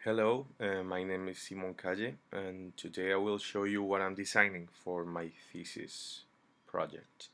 Hello, my name is Simon Calle, and today I will show you what I'm designing for my thesis project.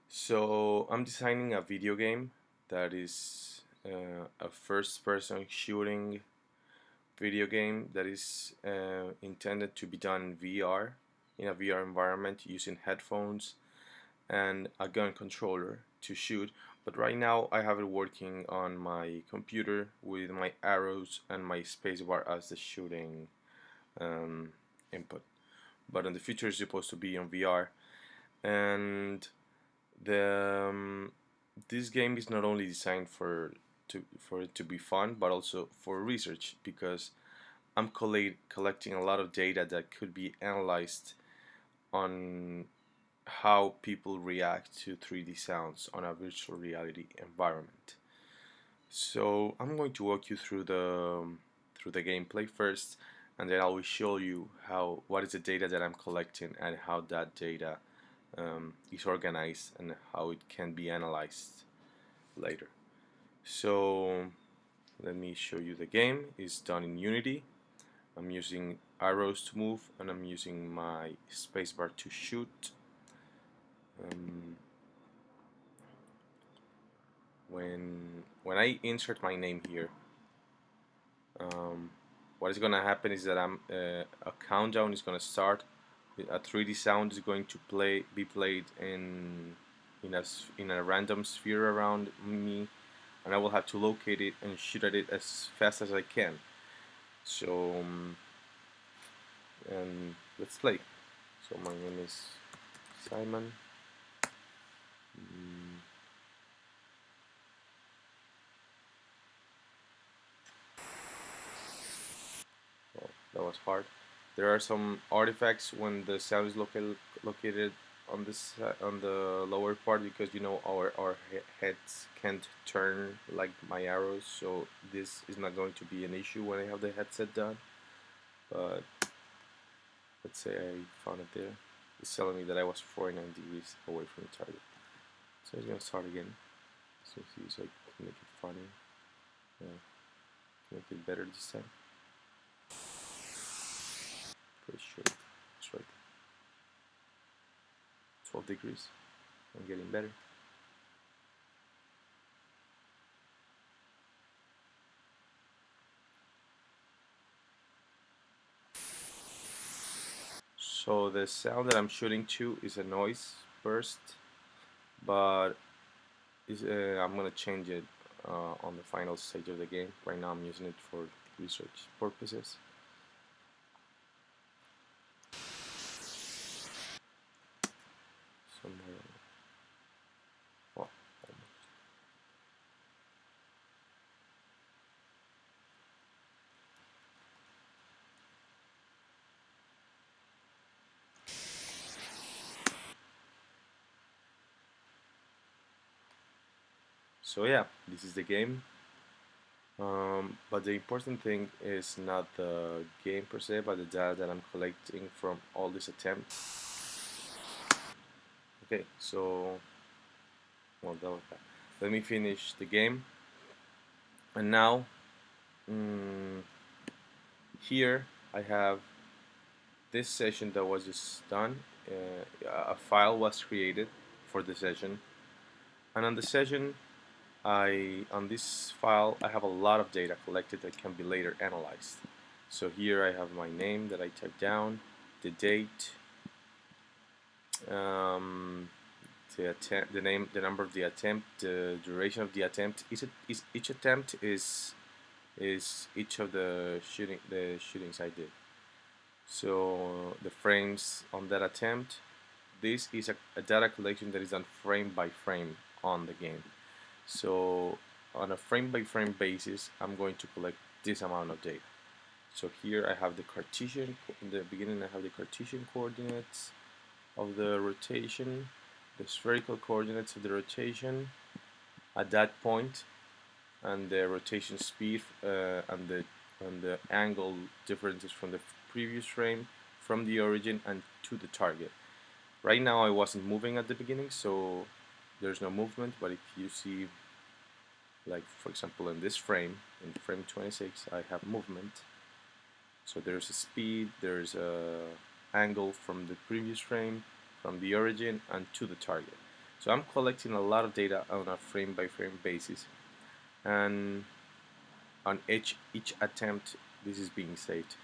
So, I'm designing a video game that is a first person shooting video game that is intended to be done in VR, in a VR environment using headphones and a gun controller to shoot. But right now I have it working on my computer with my arrows and my spacebar as the shooting um, input. But in the future it's supposed to be on VR. And the this game is not only designed for it to be fun, but also for research because I'm collecting a lot of data that could be analyzed on how people react to 3D sounds on a virtual reality environment. So I'm going to walk you through the gameplay first, and then I will show you what is the data that I'm collecting and how that data is organized and how it can be analyzed later. So let me show you the game. It's done in Unity. I'm using arrows to move, and I'm using my spacebar to shoot. Um, when I insert my name here, um, what is gonna happen is that a countdown is gonna start. A 3D sound is going to be played in a random sphere around me, and I will have to locate it and shoot at it as fast as I can. So and let's play. So my name is Simon. Mm, well, that was hard. There are some artifacts when the sound is located on on the lower part because our heads can't turn like my arrows, so this is not going to be an issue when I have the headset done. But let's say I found it there. It's telling me that I was 49 degrees away from the target. So it's gonna start again. So he's like make it funny. Yeah, make it better this time. Pretty sure it's right. 12 degrees. I'm getting better. So the sound that I'm shooting to is a noise burst, but I'm gonna change it on the final stage of the game. Right now I'm using it for research purposes. Somewhere, well, so yeah, this is the game. But the important thing is not the game per se, but the data that I'm collecting from all these attempts. Okay, so well, that was that. Let me finish the game, and now mm, here I have this session that was just done. A file was created for the session, and on the session, on this file I have a lot of data collected that can be later analyzed. So here I have my name that I typed down, the date, um, the name, the number of the attempt, the duration of the attempt. Each attempt is each of the shootings I did. So the frames on that attempt. This is a data collection that is done frame by frame on the game. So on a frame by frame basis, I'm going to collect this amount of data. So here I have the Cartesian, in the beginning I have the Cartesian coordinates of the rotation, the spherical coordinates of the rotation at that point, and the rotation speed and the angle differences from the previous frame, from the origin and to the target. Right now I wasn't moving at the beginning, so there's no movement, but if you see Like for example in this frame, in frame 26, I have movement. So there's a speed, there's a angle from the previous frame, from the origin and to the target. So I'm collecting a lot of data on a frame by frame basis, and on each attempt this is being saved.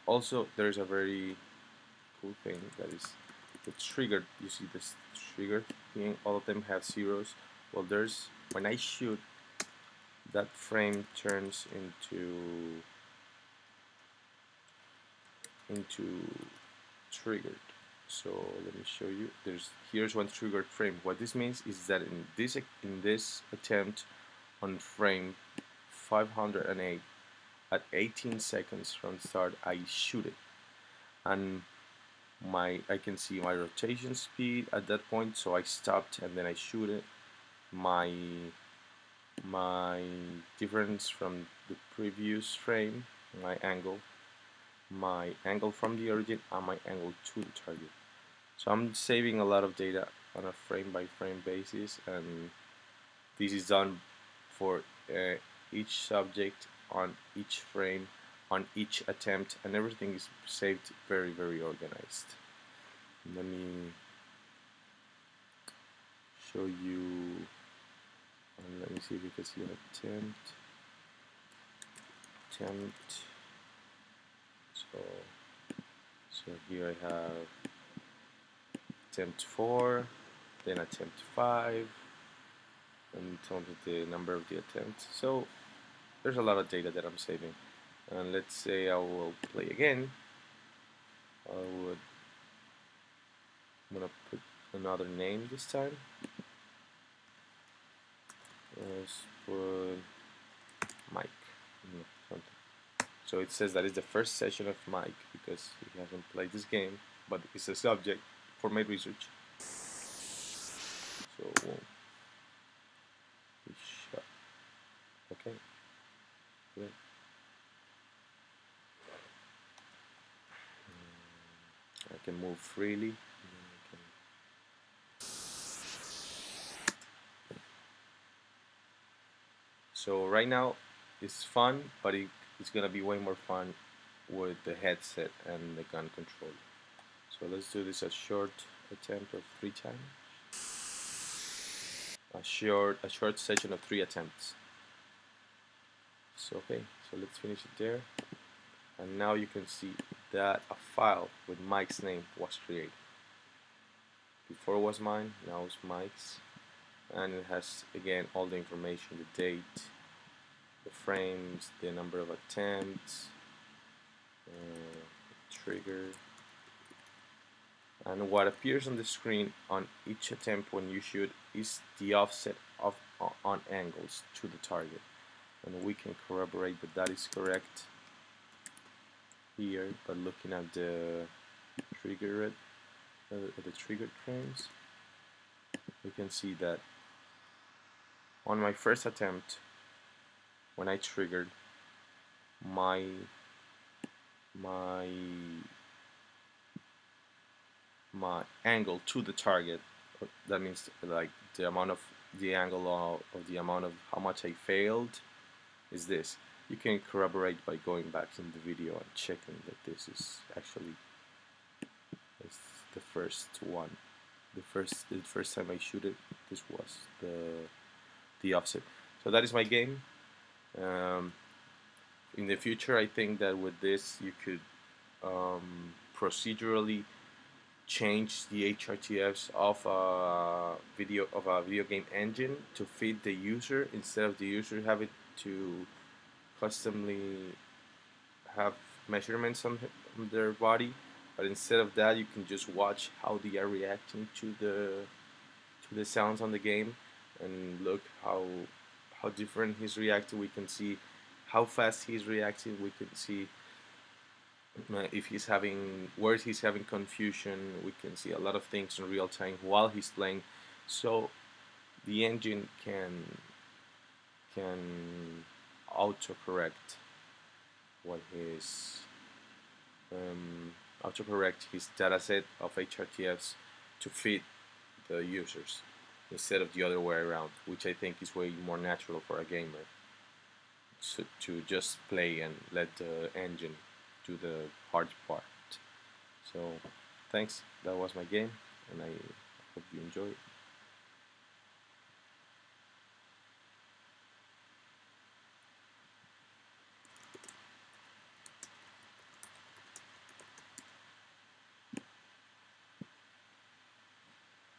Also there's a very cool thing that is the trigger. You see this trigger thing, all of them have zeros. Well, there's, when I shoot, that frame turns into triggered. So let me show you. Here's one triggered frame. What this means is that in this attempt on frame 508, at 18 seconds from start, I shoot it, and I can see my rotation speed at that point. So I stopped and then I shoot it. My difference from the previous frame, my angle from the origin, and my angle to the target. So I'm saving a lot of data on a frame by frame basis, and this is done for each subject, on each frame, on each attempt, and everything is saved very organized. Let me show you, and let me see if you can see attempt. So here I have attempt 4, then attempt 5, and tell me the number of the attempts. So there's a lot of data that I'm saving. And let's say I will play again. I'm gonna put another name this time. Let's put Mike. Something. So it says that it's the first session of Mike because he hasn't played this game, but it's a subject for my research. So shot. Okay. Good. I can move freely. So right now it's fun, but it's gonna be way more fun with the headset and the gun controller. So let's do this a short attempt of 3 times. A short session of 3 attempts. So okay, so let's finish it there. And now you can see that a file with Mike's name was created. Before it was mine, now it's Mike's, and it has again all the information, the date, the frames, the number of attempts, trigger, and what appears on the screen on each attempt when you shoot is the offset on angles to the target, and we can corroborate that that is correct here by looking at the triggered frames. We can see that on my first attempt, when I triggered, my angle to the target, that means like the amount of the angle of the amount of how much I failed, is this. You can corroborate by going back in the video and checking that this is actually the first one. The first time I shoot it, this was the offset. So that is my game. In the future, I think that with this you could procedurally change the HRTFs of a video game engine to fit the user, instead of the user having to customly have measurements on their body. But instead of that, you can just watch how they are reacting to the sounds on the game, and look how different he's reacting. We can see how fast he's reacting. We can see if he's having where he's having confusion. We can see a lot of things in real time while he's playing. So the engine can autocorrect what his autocorrect his dataset of HRTFs to fit the users. instead of the other way around, which I think is way more natural for a gamer, to just play and let the engine do the hard part. So thanks, that was my game, and I hope you enjoy it.